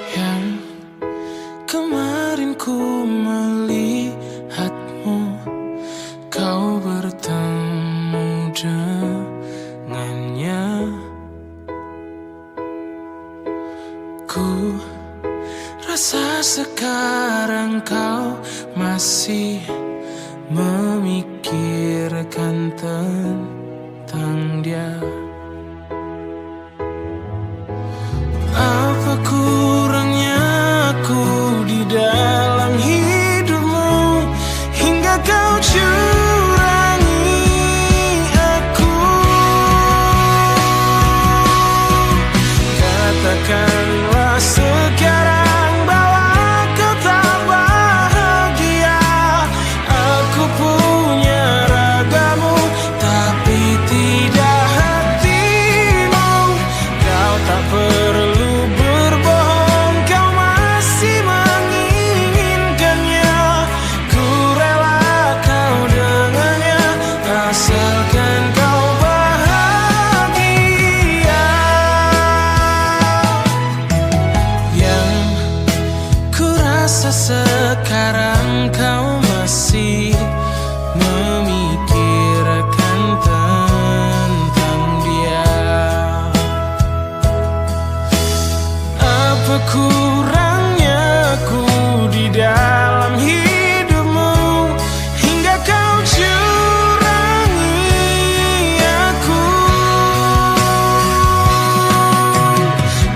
Yang kemarin ku melihatmu, kau bertemu dengannya. Ku rasa sekarang kau masih memikirkan tentang dia. Apa kurangnya aku di dalam hidupmu hingga kau curangi aku? Katakanlah sekarang bahwa kau tak bahagia. Aku punya ragamu tapi tidak hatimu. Kau tak perlu berbohong, kau masih menginginkannya. Ku rela kau dengannya asalkan kau bahagia. Yang ku rasa sekarang kau masih memikirkan tentang dia. Apa kurangnya aku di dalam hidupmu hingga kau curangi aku?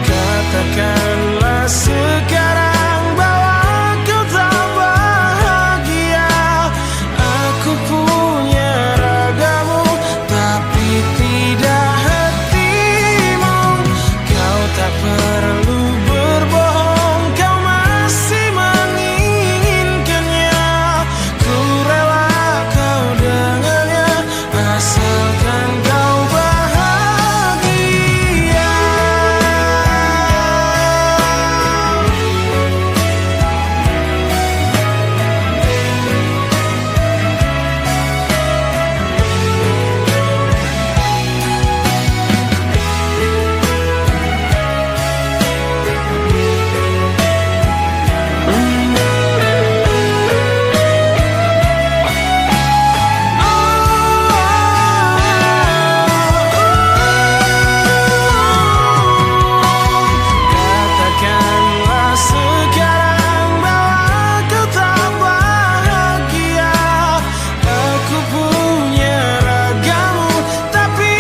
Katakanlah sekarang bahwa kau tak bahagia. Aku punya ragamu tapi tidak hatimu. Kau tak perlu berbohong, kau masih menginginkannya. Ku rela kau dengannya asalkan kau bahagia. Katakanlah sekarang bahwa kau tak bahagia. Aku punya ragamu tapi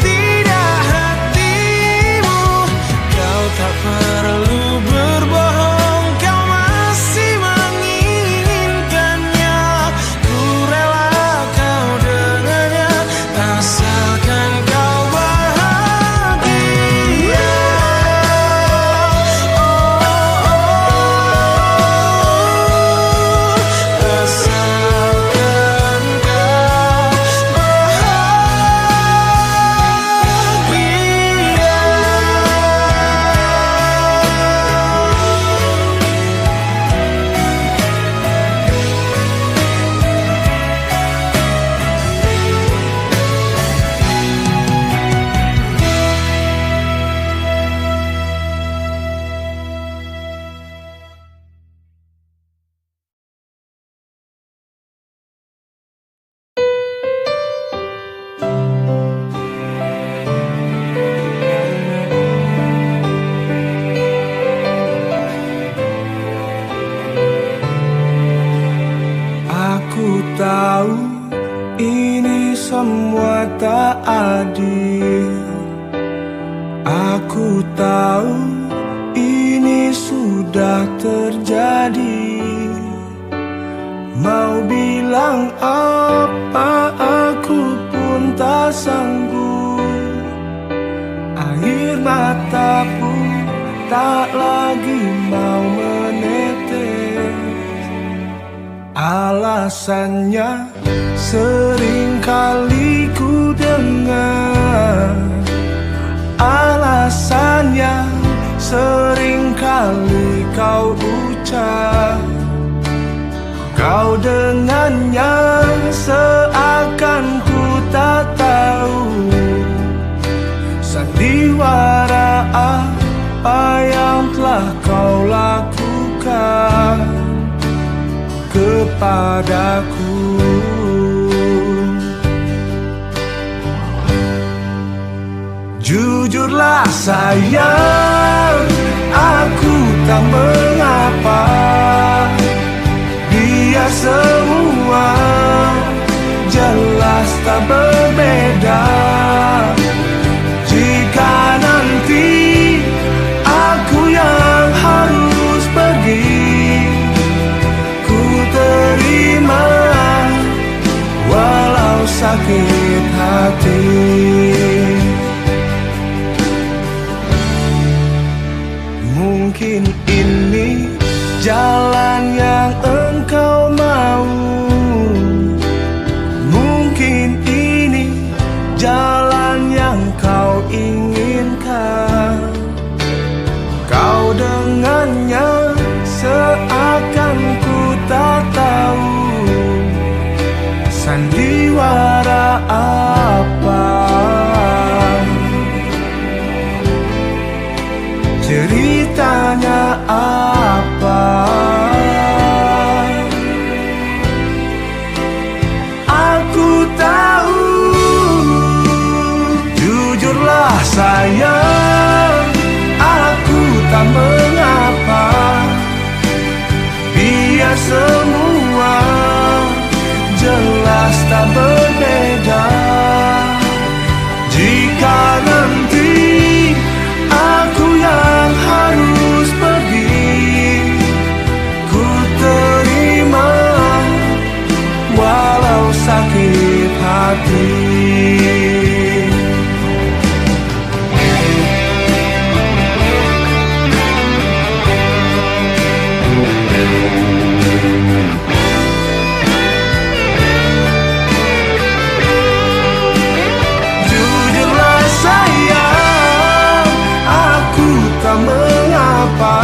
tidak hatimu. Kau tak perlu berbohong, kau masih menginginkannya. Ku rela kau dengannya asalkan kau bahagia. Asalkan kau Aku tahu ini semua tak adil. Aku tahu ini sudah terjadi. Mau bilang apa aku pun tak sanggup. Air mata pun tak lagi mau menetes. Alasannya sering kali ku dengar. Alasannya sering kali kau ucap. Kau dengannya seakan ku tak tahu sandiwara apa yang telah kau lakukan kepadaku. Jujurlah sayang, aku tak mengapa. Biar semua jelas tak berbeda. Jika nanti aku yang harus pergi, ku terima walau sakit hati. Mungkin ini jalan yang engkau mau, mungkin ini jalan yang kau inginkan. Kau dengannya seakan ku tak tahu sandiwara apa, ceritanya apa. Aku tahu, jujurlah sayang, aku tak mengapa. Biar semua jelas tak berbeda. Jika nanti aku yang harus pergi, ku terima walau sakit hati. Jujurlah sayang, aku tak mengapa.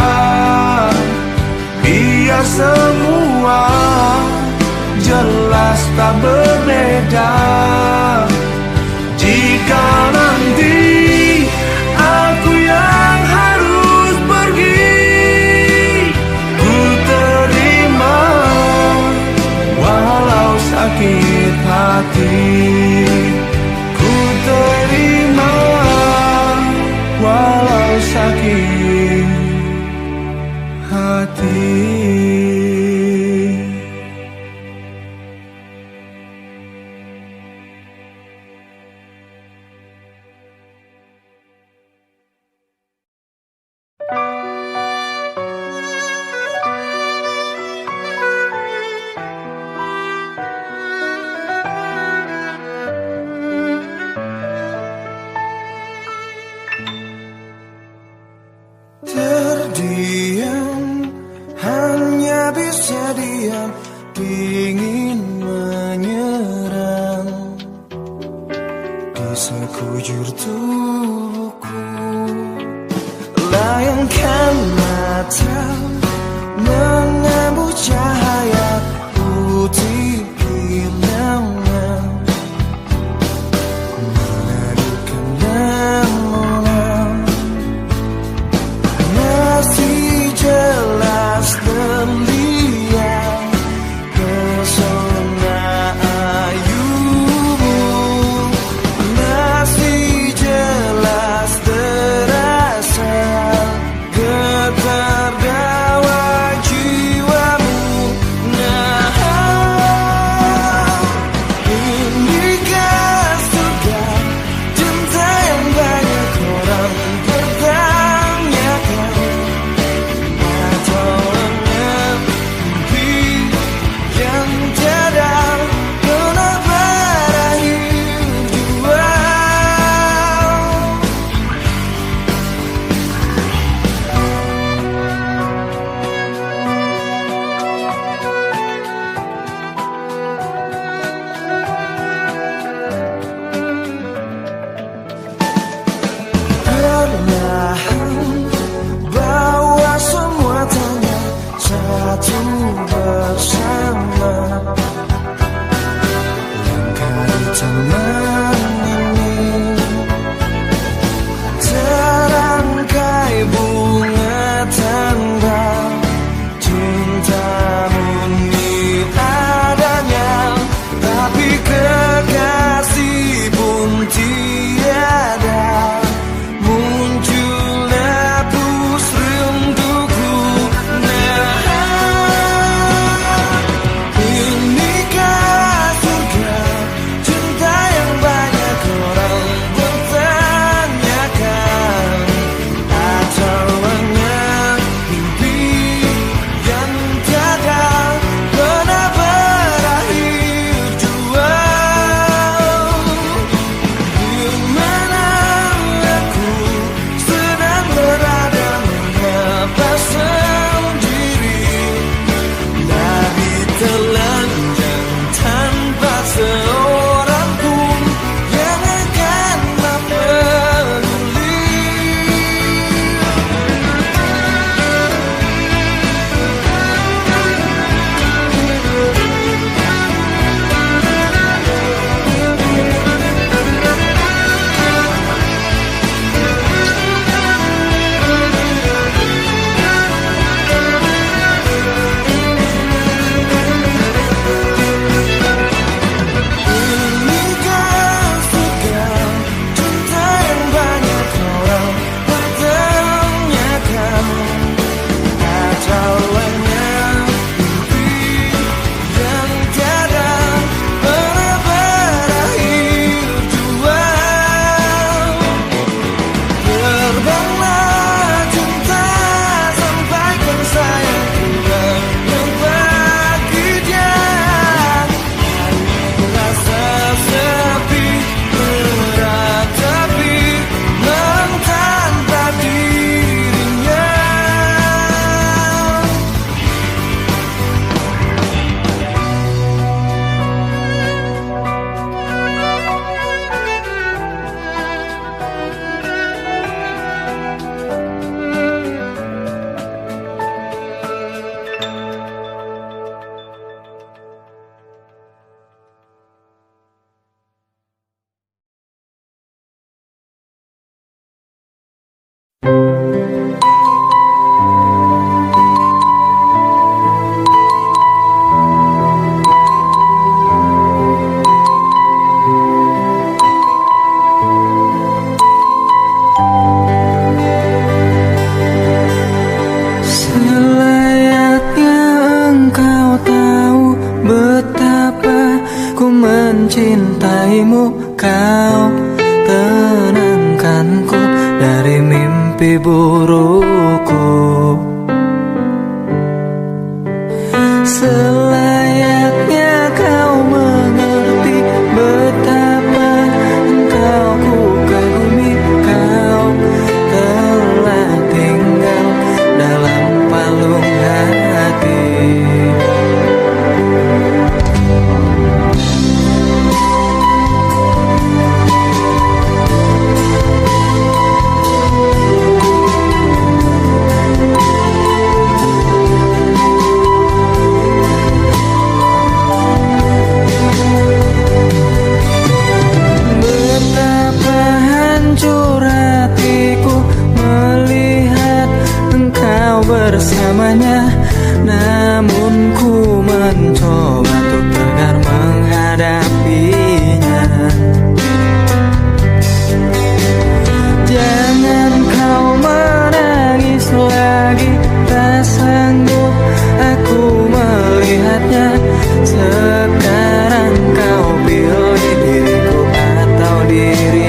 Biar semua jelas tak berbeda. Jika nanti aku yang harus pergi, ku terima walau sakit hati. Ku terima walau sakit hati. Terdiam, hanya bisa diam, dingin menyerang di sekujur tubuhku. Layangkan mata, menembus cahaya putih hilangnya, menadukan lamunan. Masih jelas terlihat pesona ayumu, masih jelas terasa getar darimu, kau tenangkanku dari mimpi burukku. Selayaknya kau mengerti betapa engkau ku kagumi. Kau telah tinggal dalam palung hati. Bersamanya, namun ku mencoba untuk tegar menghadapinya. Jangan kau menangis lagi, tak sanggup aku melihatnya. Sekarang kau pilih diriku atau dirinya.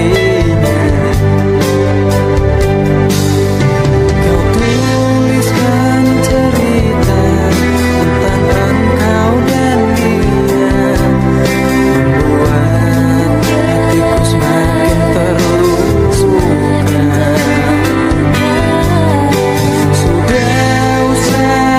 Sudah usah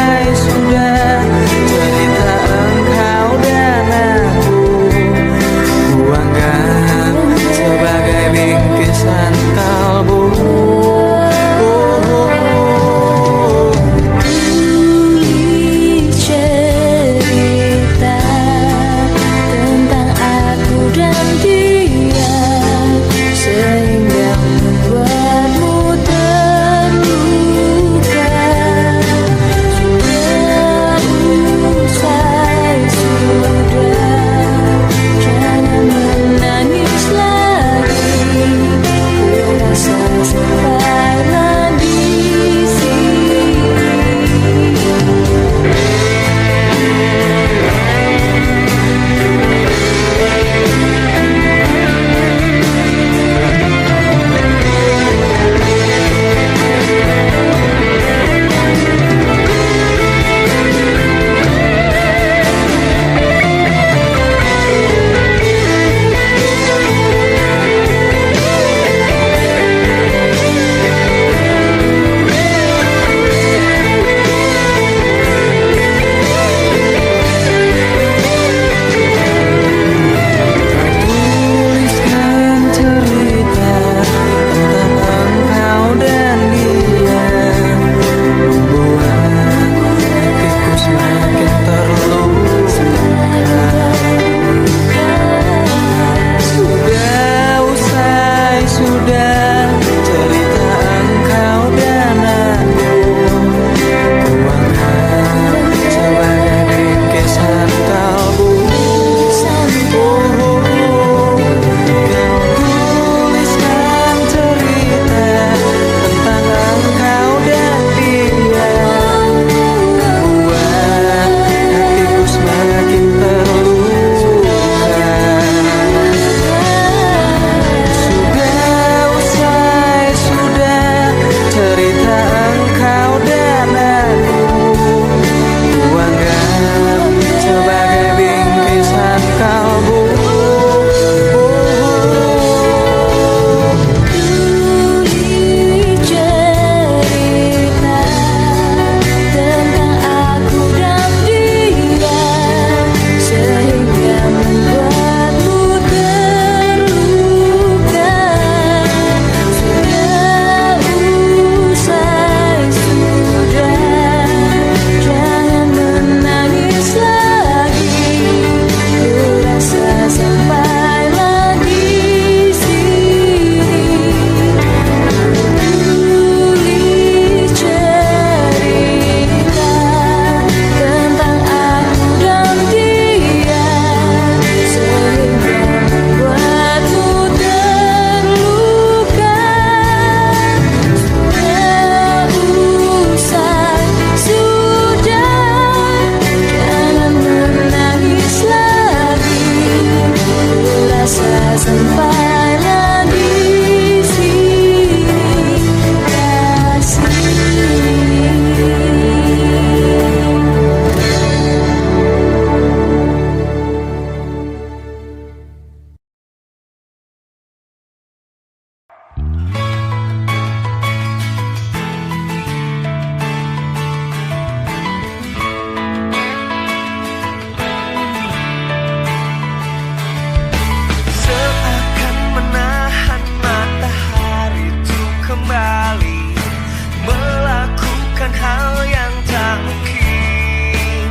tak mungkin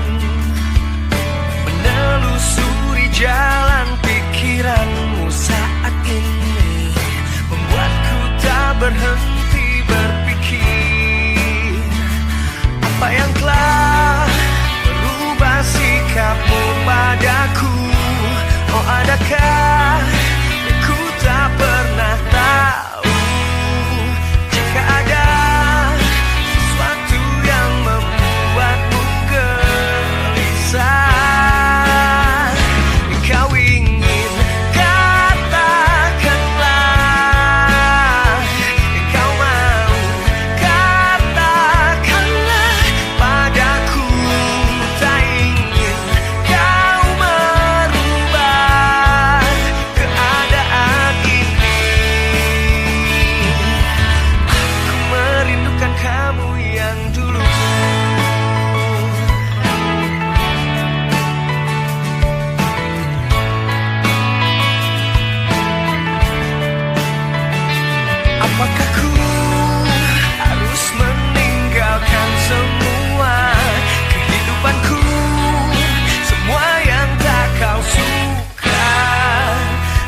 menelusuri jalan pikiranmu saat ini, membuatku tak berhenti berpikir apa yang telah berubah sikapmu padaku. Oh, adakah ku tak pernah tahu jika ada sesuatu yang membuatmu gelisah. Kau ingin katakanlah, kau mau katakanlah padaku. Tak ingin kau merubah keadaan ini. Aku merindukan kamu yang dulu. Apakah ku harus meninggalkan semua kehidupanku, semua yang tak kau suka?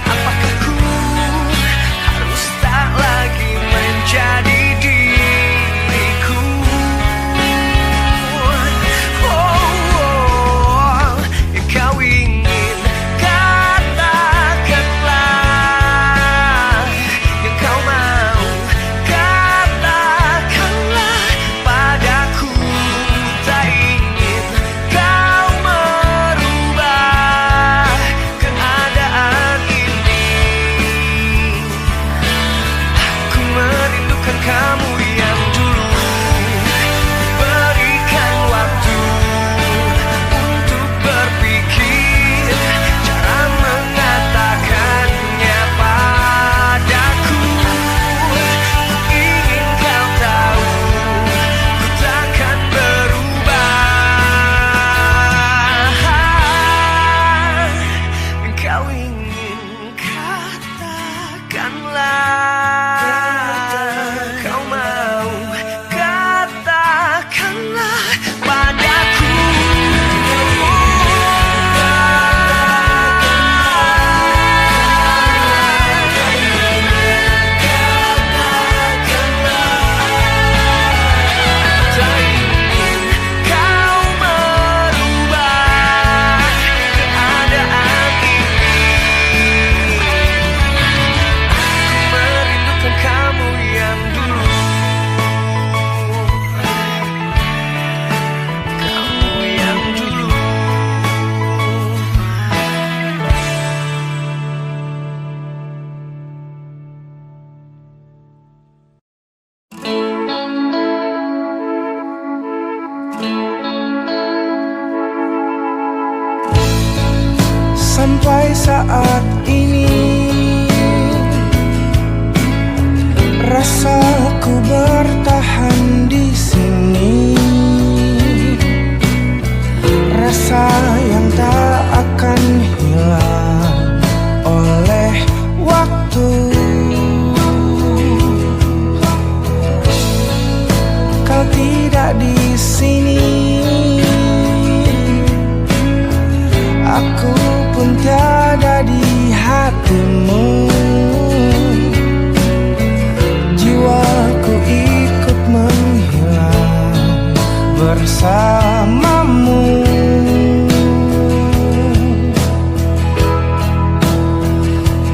Apakah ku harus tak lagi menjadi diriku? Oh, kau ingin katakanlah, yang kau mau katakanlah padaku. Tak ingin kau merubah keadaan ini. Aku merindukan kamu yang dulu. Berikan waktu untuk berpikir cara mengatakannya padaku. Ingin kau tahu, ku takkan berubah. Kau ingin katakanlah, kau mau katakanlah padaku. Tak ingin kau merubah keadaan ini. Aku merindukan kamu yang dulu. Kamu yang dulu. Sampai saat ini rasaku bertahan di sini, rasa yang tak akan hilang oleh waktu. Kau tidak di sini, aku pun tiada di hatimu. Jiwaku ikut menghilang bersamamu.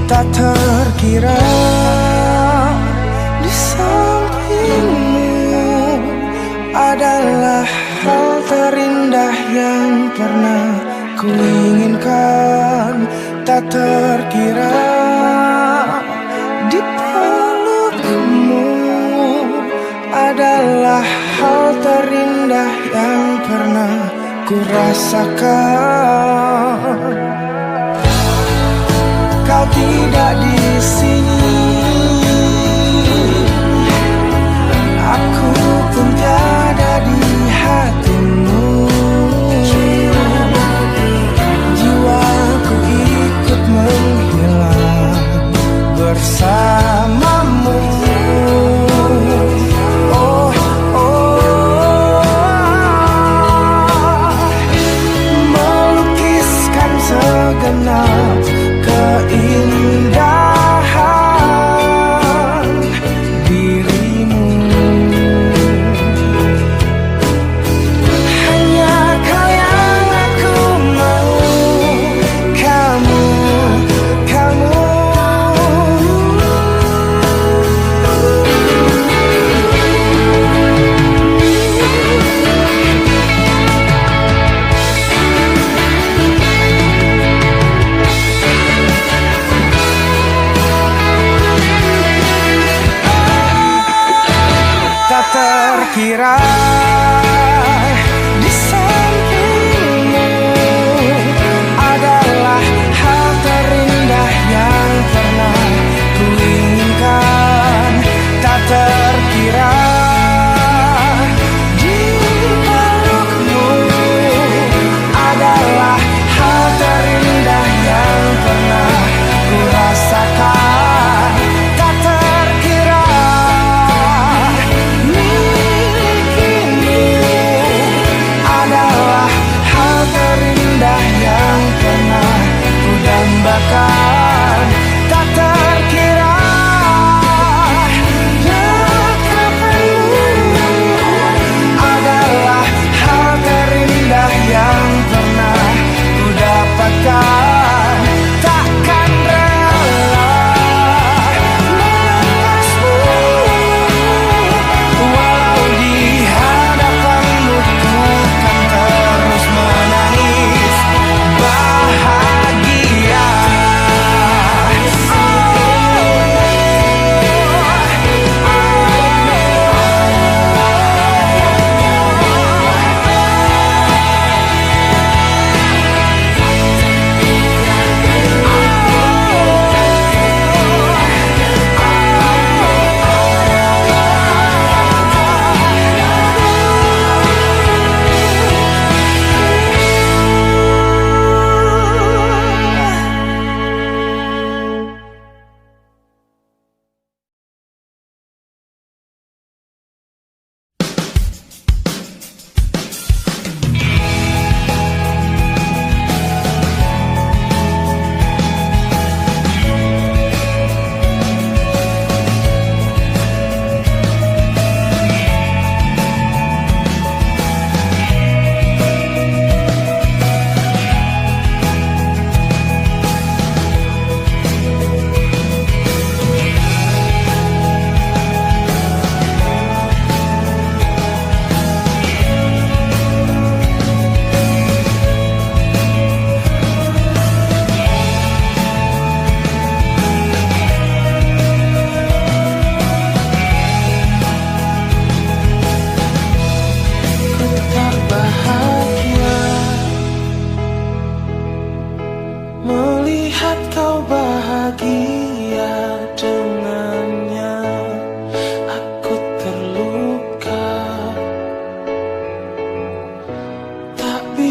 Tak terkira di sampingmu adalah hal terindah yang pernah ku inginkan. Tak terkira di pelukmu adalah hal terindah yang pernah ku rasakan. Kau tidak di sini, aku pun tiada di hatimu. Jiwaku ikut menghilang bersamamu. Oh, oh,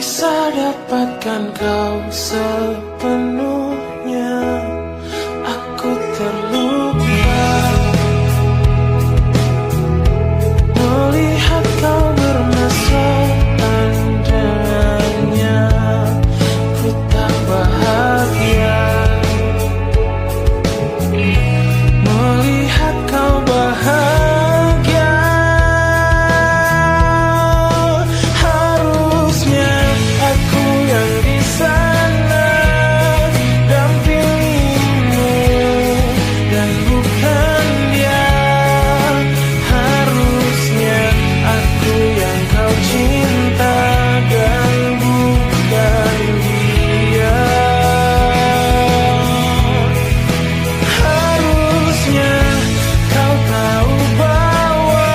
bisa dapatkan kau sepenuhnya. Aku terluka melihat kau bermesraan dengannya. Ku tak bahagia melihat kau bahagia. Harusnya aku yang di sana dampingimu dan bukan dia. Harusnya aku yang kau cinta dan bukan dia. Harusnya kau tahu bahwa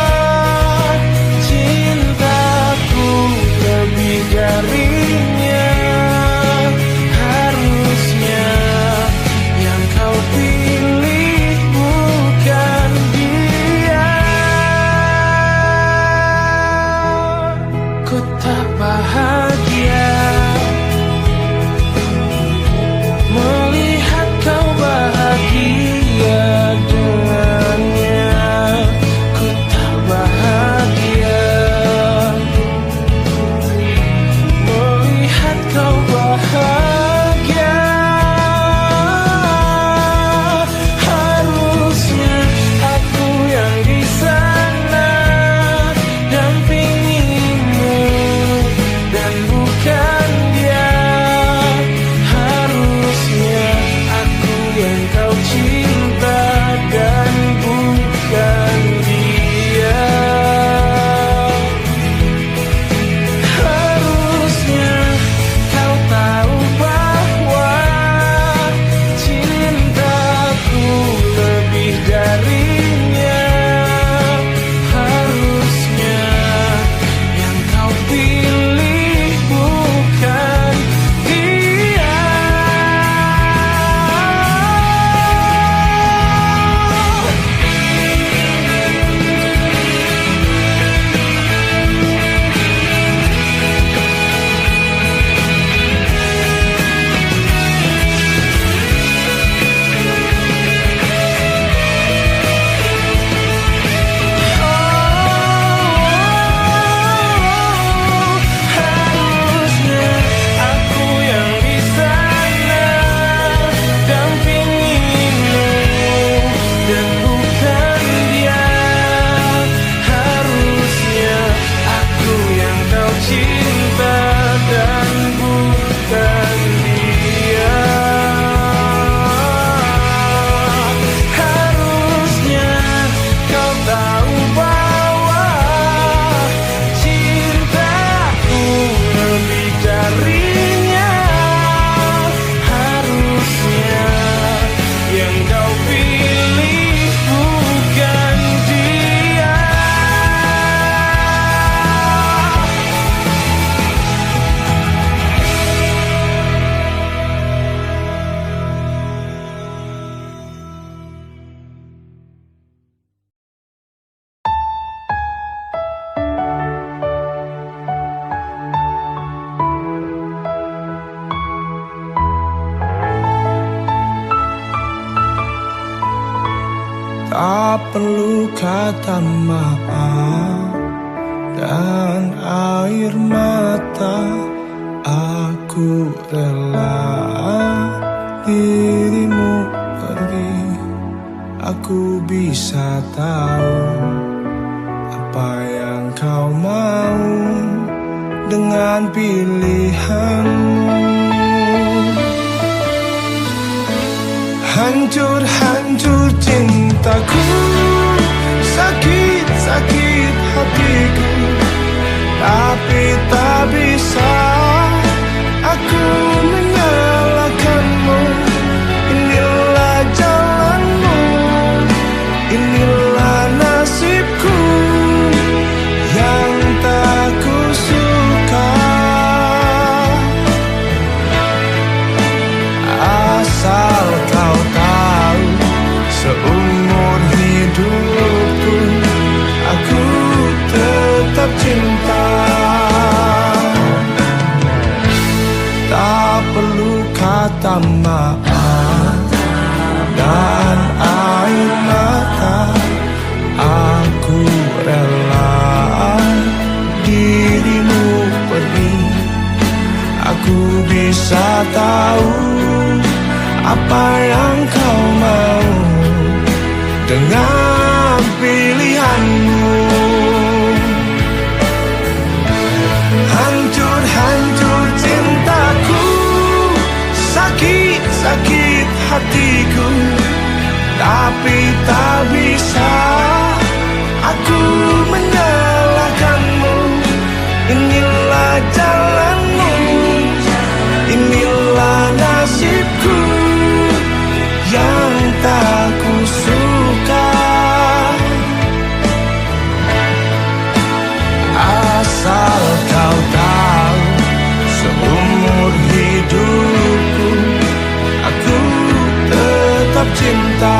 cintaku lebih darinya. Harusnya yang kau pilih bukan dia. Ku tak bahagia melihat kau bahagia dengannya. Ku tak bahagia melihat kau bahagia. Harusnya aku yang di sana dampingimu dan bukan dia. Harusnya aku yang kau cinta dan bukan dia. Harusnya kau tahu bahwa cintaku lebih darinya. Harusnya yang kau pilih bukan dia. Harusnya aku yang di sana dampingimu dan bukan dia. Harusnya aku yang kau cinta dan bukan dia. Harusnya kau tahu bahwa cintaku lebih darinya. Harusnya yang kau pilih bukan dia. Tak perlu kata maaf dan air mata. Aku rela dirimu pergi. Aku bisa tahu apa yang kau mau dengan pilihanmu. Hancur-hancur cintaku, sakit-sakit hatiku, tapi tak bisa aku menyalahkanmu. Inilah jalanmu, inilah nasibku yang tak kusuka. Asal kau tahu, seumur hidupku aku tetap cinta. kebersamaan dan air mata. Aku rela dirimu pergi. Aku bisa tahu apa yang kau mau dengan pilihanmu. Hancur-hancur cintaku, sakit-sakit hatiku, tapi tak bisa aku menyalahkanmu. Inilah jalanmu, inilah nasibku yang tak kusuka. Asal kau tahu, seumur hidupku aku tetap cinta.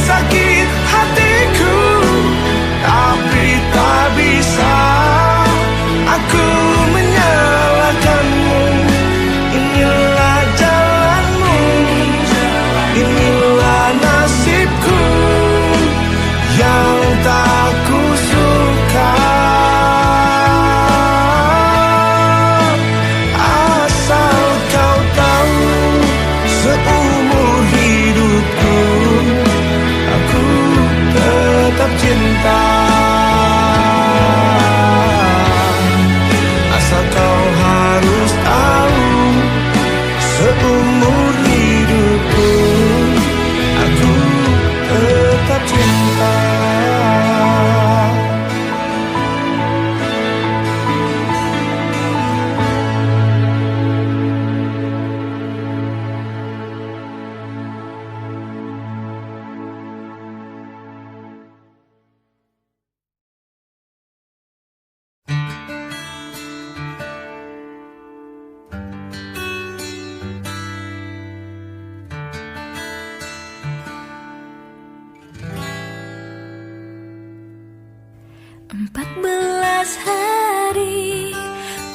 Sakit hatiku, tapi tak bisa aku menyalahkanmu. Inilah jalanmu, inilah nasibku yang tak kusuka. Asal kau tahu, seumur hidupku aku tetap cinta. Asal kau harus tahu, seumur hidupku aku tetap cinta. Empat belas hari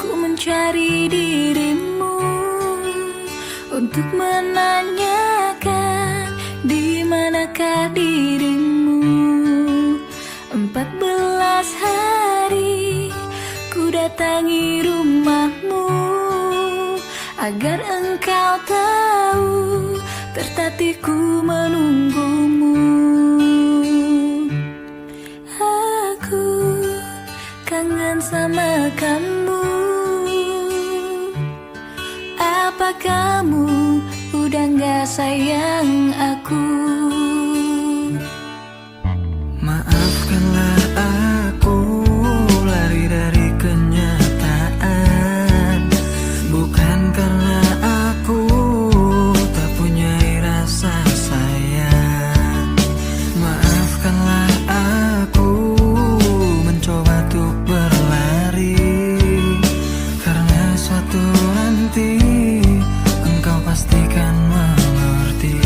ku mencari dirimu untuk menanyakan di manakah dirimu. 14 hari ku datangi rumahmu agar engkau tahu tertatihku menunggumu. Kangen sama kamu. Apa kamu udah gak sayang aku? Maafkanlah aku lari dari kenyataan. Bukan karena aku tak punya rasa sayang. Maafkanlah aku mencoba untuk berlari, karena suatu nanti engkau pastikan mengerti.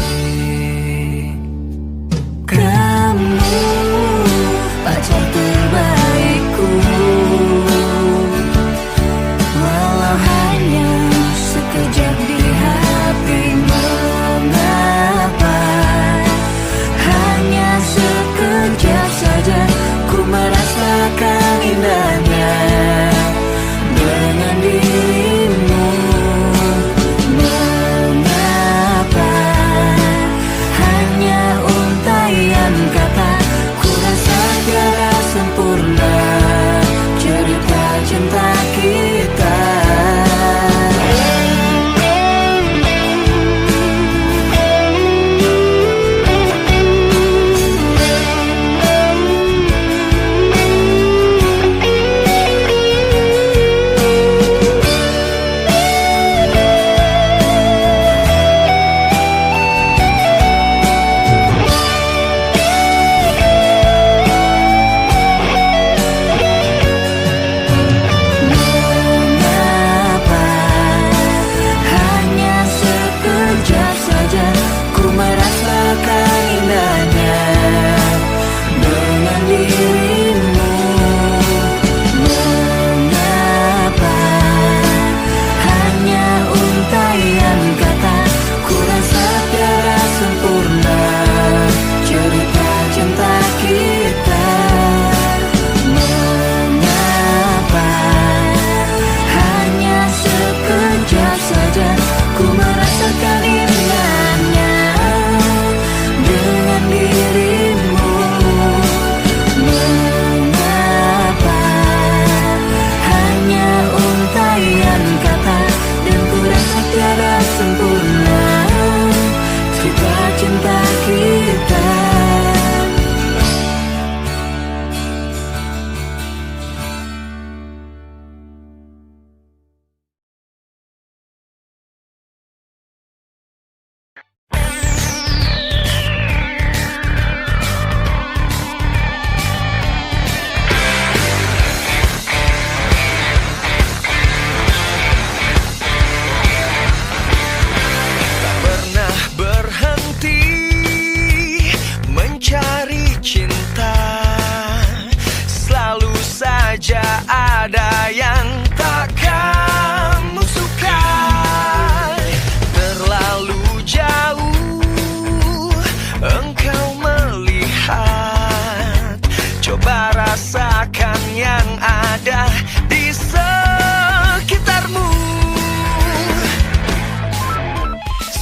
ada di sekitarmu.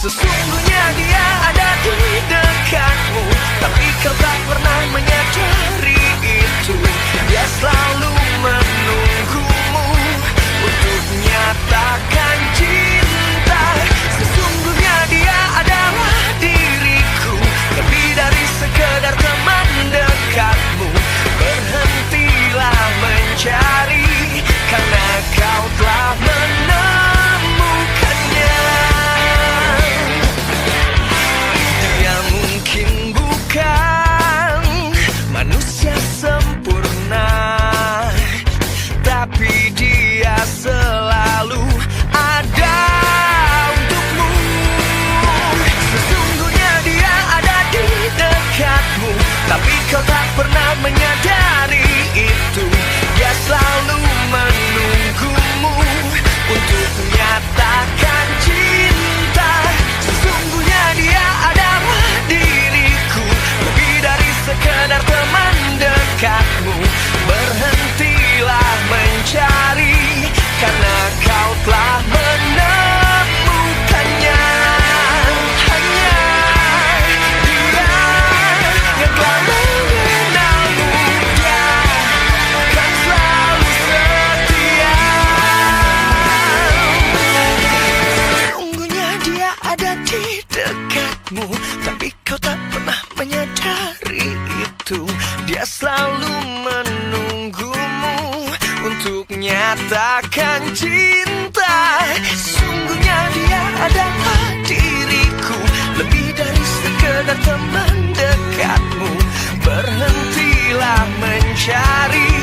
Sesungguhnya dia ada di dekatmu, tapi kau tak pernah menyadari itu. Dia selalu menunggumu untuk nyatakan cinta. Sesungguhnya dia adalah diriku, lebih dari sekedar teman dekatmu. Berhentilah mencari, karena kau telah menemukannya. Dia mungkin bukan manusia sempurna, tapi dia selalu ada untukmu. Sesungguhnya dia ada di dekatmu, tapi kau tak pernah menyadari itu. Dia selalu menunggumu untuk nyatakan cinta. Sesungguhnya dia adalah diriku, lebih dari sekedar teman dekatmu. Berhentilah mencari, karena kau telah menemukannya. Hanya dia yang telah mengenalmu. Dia kan selalu setia. Sesungguhnya dia ada di dekatmu, tapi kau tak pernah menyadari itu. Dia selalu menunggumu untuk nyatakan cinta. Sungguhnya dia adalah diriku, lebih dari sekedar teman dekatmu. Berhentilah mencari,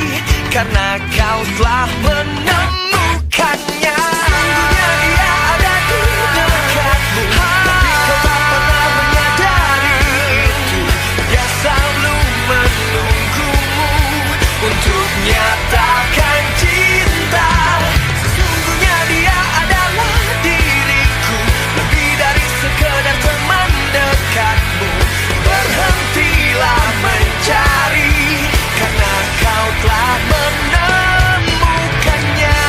karena kau telah menemukannya. Sungguhnya dia ada di dekatmu, tapi kau tak pernah menyadari itu. Dia selalu menunggumu untuk nyatakan cinta. Sesungguhnya dia adalah diriku, lebih dari sekedar teman dekatmu. Berhentilah mencari, karena kau telah menemukannya.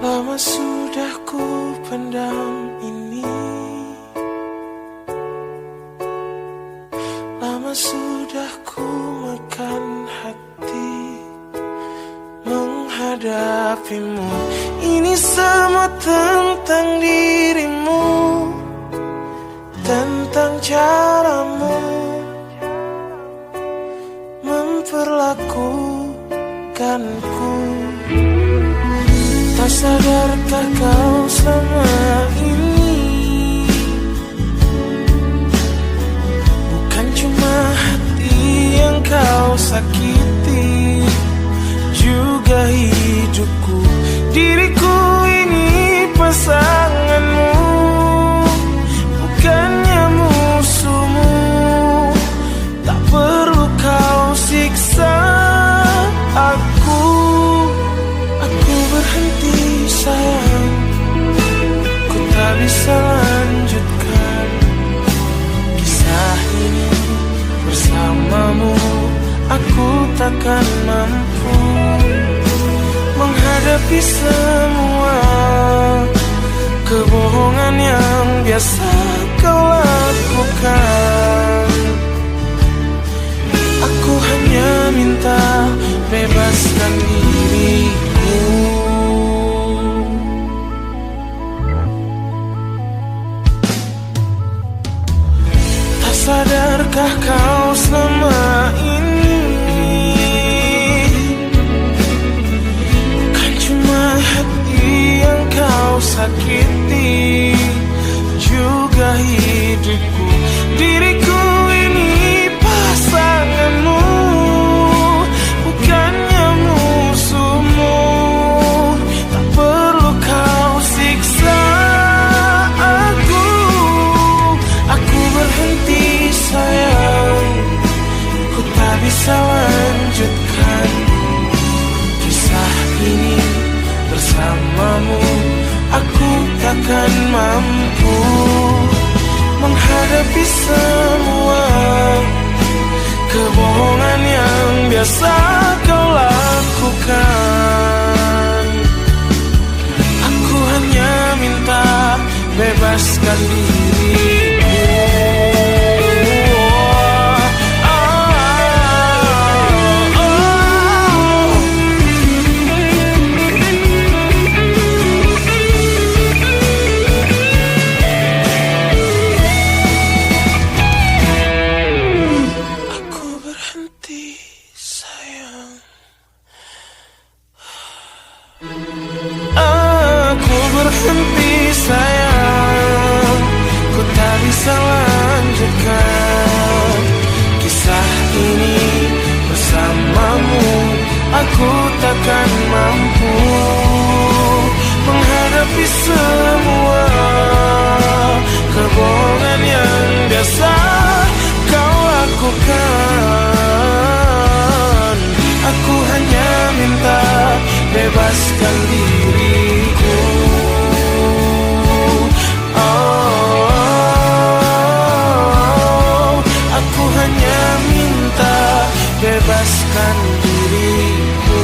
Lama sudah ku pendam ini, lama sudah ku makan hati menghadapimu. Ini semua tentang dirimu, tentang caramu memperlakukanku. Tak sadarkah kau selama ini, bukan cuma hati yang kau sakiti, juga hidupku. Diriku ini pasanganmu, bukannya musuhmu. Tak perlu kau siksa aku berhenti sayang. Ku tak bisa lanjutkan kisah ini bersamamu. Aku takkan mampu menghadapi semua kebohongan yang biasa kau lakukan. Aku hanya minta bebaskan dirimu. Tak sadarkah kau selama ini, bukan cuma hati yang kau sakiti, juga hidupku. Diriku ini pasanganmu, bukannya musuhmu. Tak perlu kau siksa aku berhenti takkan mampu menghadapi semua kebohongan yang biasa kau lakukan. Aku hanya minta bebaskan dirimu. Berhenti sayang, ku tak bisa lanjutkan kisah ini bersamamu. Aku takkan mampu menghadapi semua kebohongan yang biasa kau lakukan. Aku hanya minta bebaskan diriku. Aku hanya minta bebaskan diriku.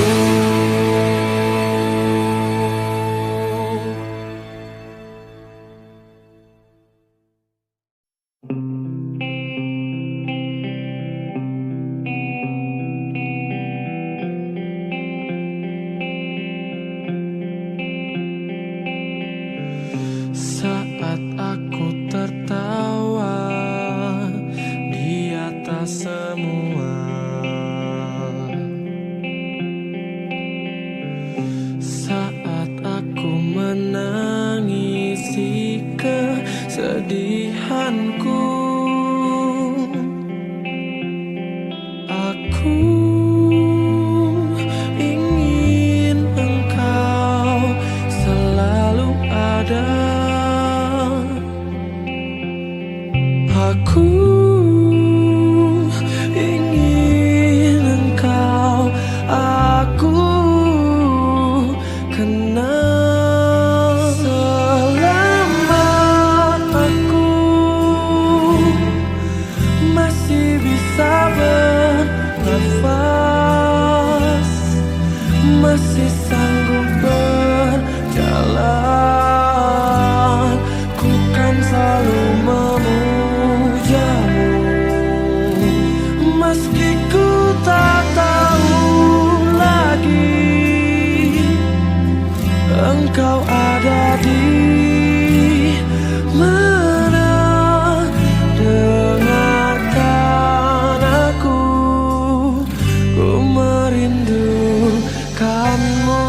Saat aku tertawa di atas semua, saat aku menangisi kesedihanku, aku ingin engkau selalu ada. Aku ingin engkau aku kenal. Selama aku masih bisa bernafas, masih sanggup berjalan, ku kan selalu memujamu. Meski ku tak tahu lagi engkau ada di mana, dengarkan aku, ku merindukanmu.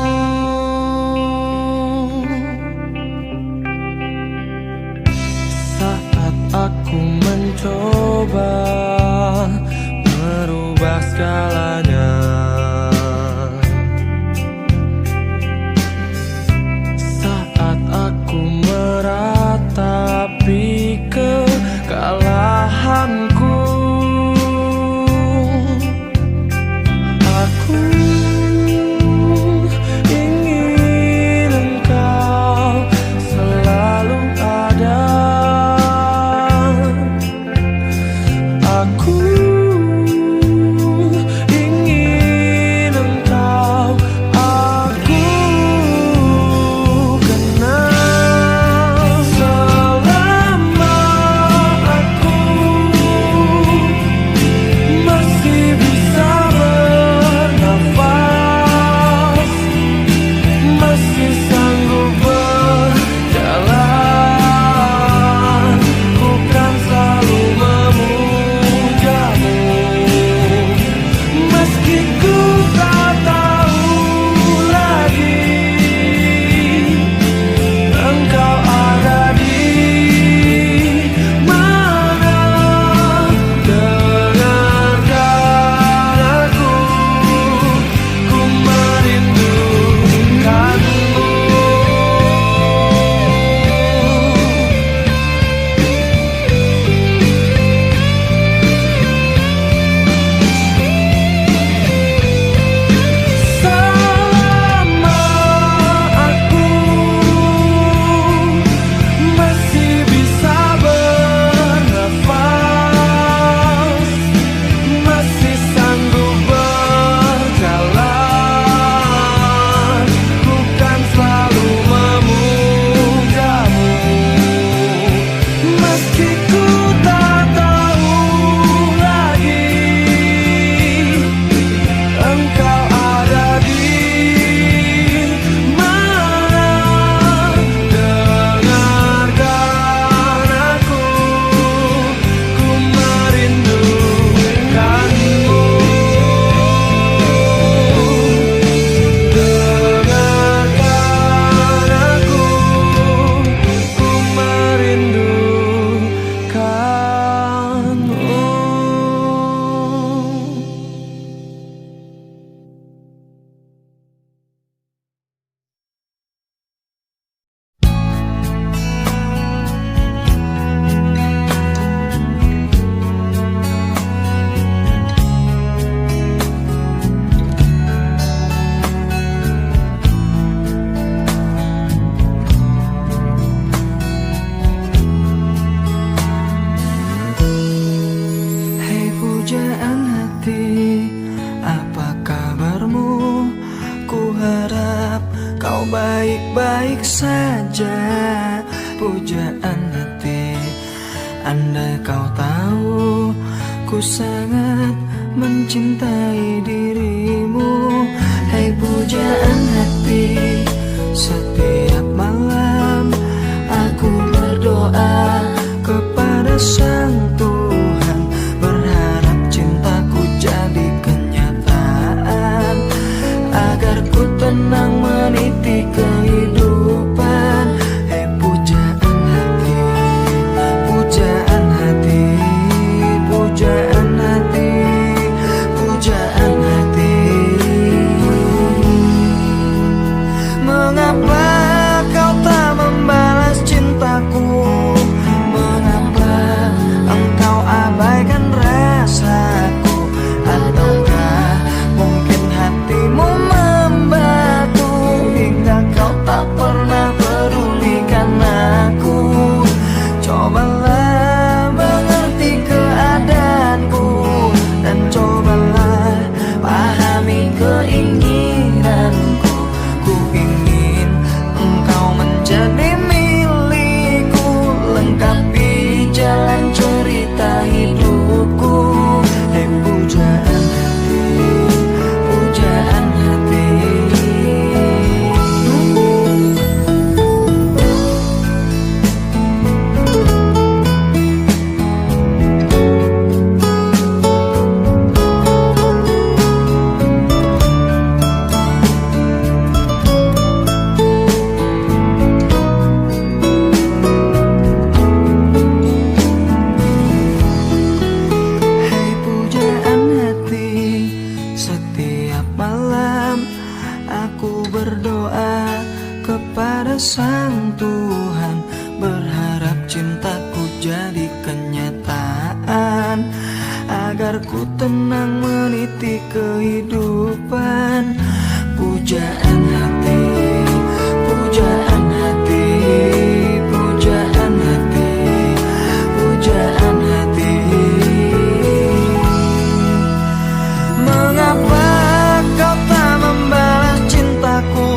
Saat aku mencoba merubah segalanya, saat aku meratapi kekalahanku, aku ingin engkau selalu ada. Aku ingin saja pujaan hati. Andai kau tahu ku sangat mencintai dirimu. Hai pujaan hati, setiap malam aku berdoa kepada Sang Tuhan, berharap cintaku jadi kenyataan, agar ku tenang meniti kehidupan. Hei pujaan hati, pujaan hati, pujaan hati, pujaan hati. Mengapa kau tak membalas cintaku? Mengapa engkau abaikan rasaku? Ataukah mungkin hatimu membatu hingga kau tak pernah pedulikan aku? Cobalah mengerti keadaanku dan cobalah pahami keinginanku. Ku ingin engkau menjadi milikku, lengkapi jalan cerita hidupku. Hei pujaan hati, pujaan hati. Hai pujaan hati, setiap malam aku berdoa kepada Sang Tuhan, berharap cintaku jadi kenyataan, agar ku tenang meniti kehidupan. Pujaan hati, pujaan hati, pujaan hati, pujaan hati. Mengapa kau tak membalas cintaku?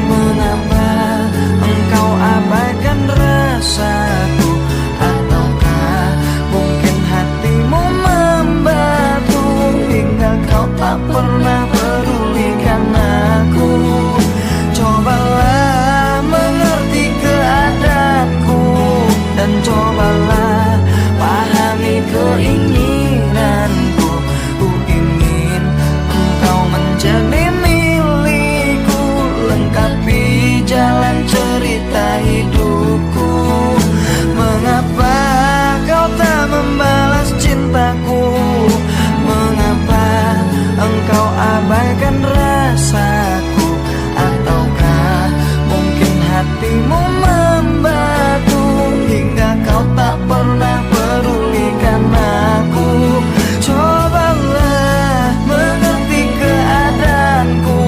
Mengapa engkau abaikan rasaku? Ataukah mungkin hatimu membatu hingga kau tak pernah pedulikan aku? Cobalah mengerti keadaanku dan cobalah pahami keinginanku. Ku ingin engkau menjadi milikku, lengkapi jalan cerita hidupku. Mengapa kau tak membalas cintaku? Mengapa engkau abaikan rasaku? Ataukah mungkin hatimu membatu hingga kau tak pernah pedulikan aku? Cobalah mengerti keadaanku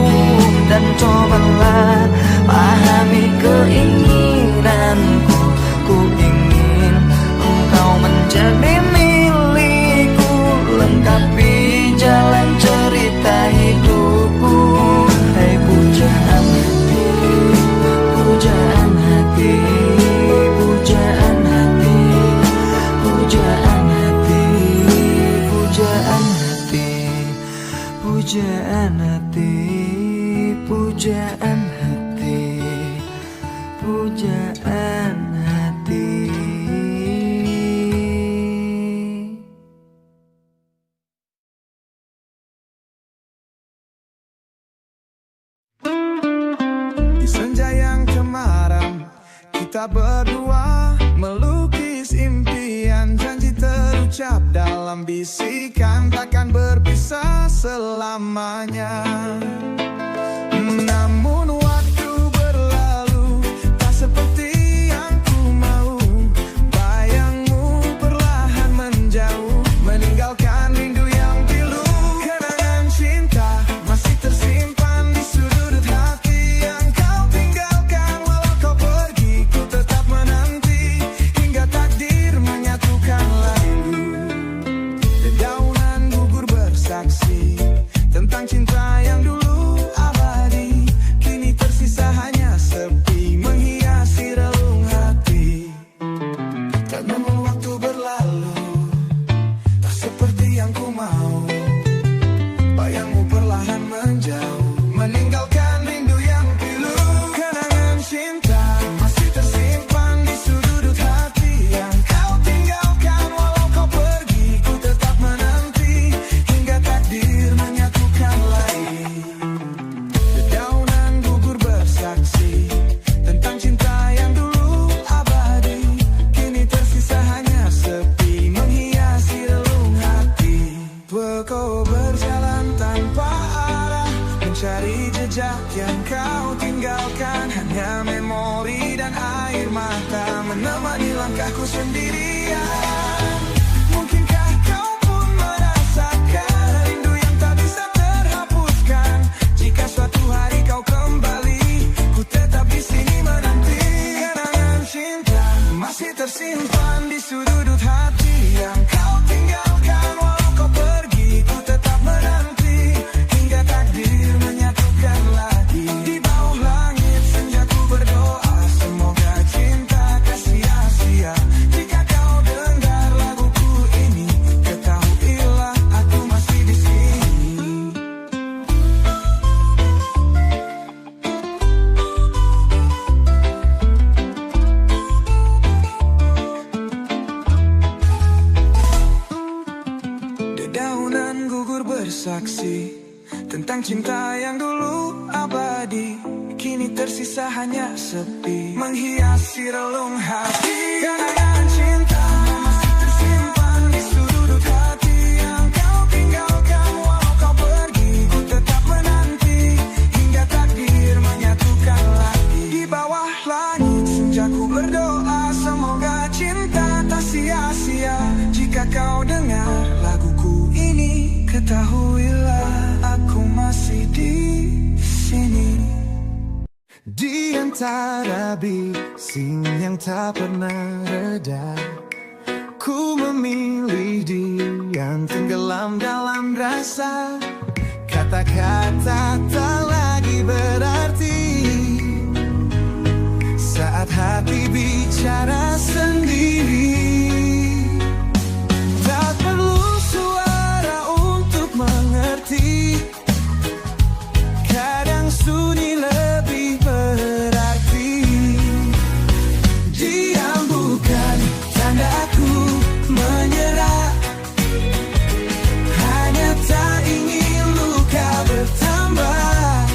dan cobalah pahami keinginanku. Ku ingin engkau menjadi milikku, lengkapi jalan cerita hidupku. Hei pujaan hati, pujaan hati, pujaan hati, pujaan hati, pujaan hati, pujaan hati, pujaan hati, pujaan hati. Di senja yang cemaram, kita berdua melukis impian, janji terucap dalam bisikan, takkan berpisah selamanya. Namun waktu berlalu, tak seperti yang ku mau. Bayangmu perlahan menjauh, meninggalkan rindu yang pilu. Kenangan cinta masih tersimpan di sudut hati yang kau tinggalkan. Walau kau pergi, ku tetap menanti hingga takdir menyatukan lalu. Dedaunan gugur bersaksi tentang cinta yang dulu abadi, kini menemani langkahku sendirian. Mungkinkah kau pun merasakan rindu yang tak bisa terhapuskan? Jika suatu hari kau kembali, ku tetap di sini menanti. Kenangan cinta masih tersimpan di sudut hati yang kau tinggalkan. Walau kau pergi, ku tetap menanti hingga takdir menyatukan lagi. Di bawah langit senja ku berdoa, semoga cinta tak sia-sia. Jika kau dengar laguku ini, ketahuilah aku masih di sini. Dedaunan gugur bersaksi tentang cinta yang dulu abadi, kini tersisa hanya sepi menghiasi relung hati. Kenangan cinta masih tersimpan di sudut hati yang kau tinggalkan. Walau kau pergi, ku tetap menanti hingga takdir menyatukan lagi. Di bawah langit senja ku berdoa, semoga cinta tak sia-sia. Jika kau dengar laguku ini, ketahuilah aku masih di sini. Di antara bising yang tak pernah reda, ku memilih dia yang tenggelam dalam rasa. Kata-kata tak lagi berarti saat hati bicara sendiri. Tak perlu suara untuk mengerti, kadang sunyi lebih berarti. Diam bukan tanda aku menyerah, hanya tak ingin luka bertambah.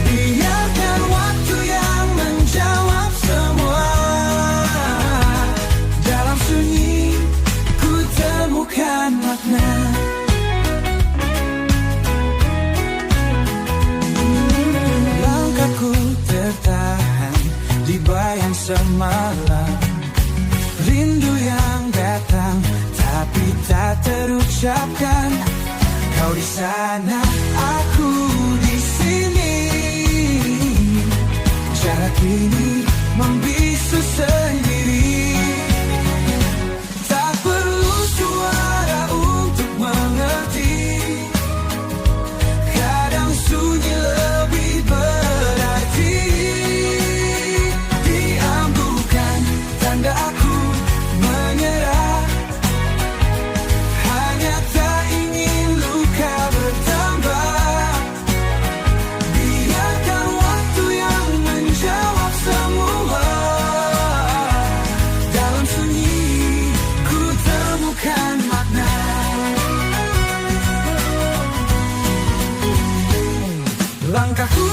Biarkan waktu yang menjawab semua. Dalam sunyi ku temukan makna. Langkahku tertahan di bayang semalam, rindu yang datang tapi tak terucapkan. Kau di sana, aku di sini. Jarak ini membisu sendiri. Tak perlu suara untuk mengerti, kadang sunyi lebih berarti. Diam bukan tanda aku menyerah, hanya tak ingin luka bertambah. Biarkan waktu yang menjawab semua. Dalam sunyi ku temukan makna. Langkahku